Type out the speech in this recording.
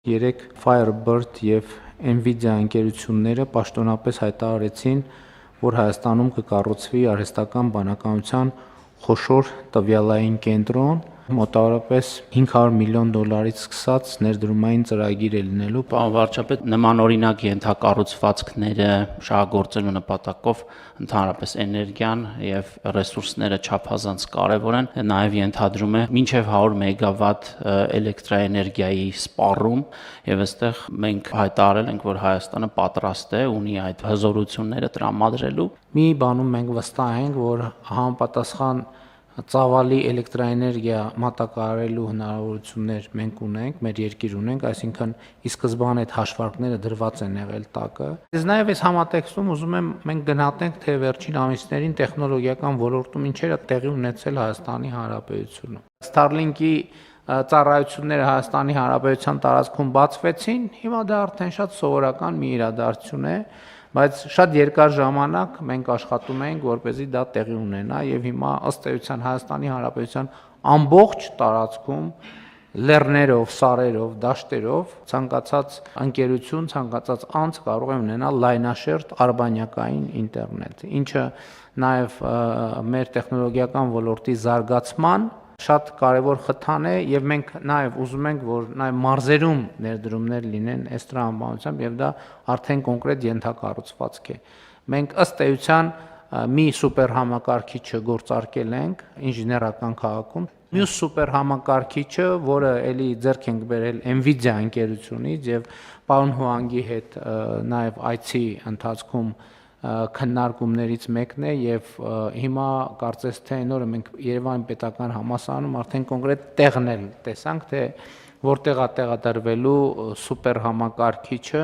Երեք Firebird եւ Nvidia ընկերությունները պաշտոնապես հայտարարեցին, որ Հայաստանում կկառուցվի արհեստական բանականության խոշոր տվյալային կենտրոն, մոտավորապես $500 միլիոն սկսած ներդրումային ծրագիր է լինելու։ Պարոն վարչապետ, նմանօրինակ ենթակառուցվածքները շահագործելու նպատակով ընդհանրապես էներգիան եւ ռեսուրսները չափազանց կարեւոր են, նաեւ ենթադրում է մինչեւ 100 մեգավատ էլեկտրաէներգիայի սպառում եւ այստեղ մենք հայտարարել ենք, որ Հայաստանը պատրաստ է ունի այդ հզորությունները տրամադրելու։ Մի բանում մենք վստահ ենք, որ համապատասխան ծավալի էլեկտրաէներգիա մատակարարելու հնարավորություններ մենք ունենք, մեր երկիր ունենք, այսինքն ի սկզբանե այդ հաշվարկները դրված են եղել տակը։ Ես նաև այս համատեքստում ուզում եմ մենք գնահատենք, թե վերջին ամիսներին տեխնոլոգիական ոլորտում ինչեր է տեղի ունեցել Հայաստանի Հանրապետությունում։ Starlink-ի ծառայությունները Հայաստանի Հանրապետության տարածքում բացվեցին, հիմա դա արդեն շատ սովորական մի իրադարձություն է, բայց շատ երկար ժամանակ մենք աշխատում ենք, որպեսզի դա տեղի ունենա եւ հիմա ըստ էության Հայաստանի Հանրապետության ամբողջ տարածքում լեռներով, սարերով, դաշտերով ցանկացած ընկերություն, ցանկացած անձ կարող է ունենալ լայնաշերտ արբանյակային ինտերնետ, ինչը նաեւ մեր տեխնոլոգիական ոլորտի զարգացման շատ կարևոր խթան է եւ մենք նաեւ ուզում ենք, որ նաեւ մարզերում ներդրումներ լինեն այս տրամաբանությամբ եւ դա արդեն կոնկրետ ենթակառուցվածք է։ Մենք ըստ էության մի սուպեր համակարգիչը գործարկել ենք ինժեներական քաղաքում։ Մյուս սուպեր համակարգիչը, որը ելի ձեռք ենք բերել Nvidia ընկերությունից եւ պարոն Հուանգի հետ նաեւ այցի ընթացքում քննարկումներից մեկն է եւ հիմա կարծես թե այն օրը մենք Երևանի պետական համալսարանում արդեն կոնկրետ տեղն էլ տեսանք, թե որտեղ է տեղադրվելու սուպեր համակարգիչը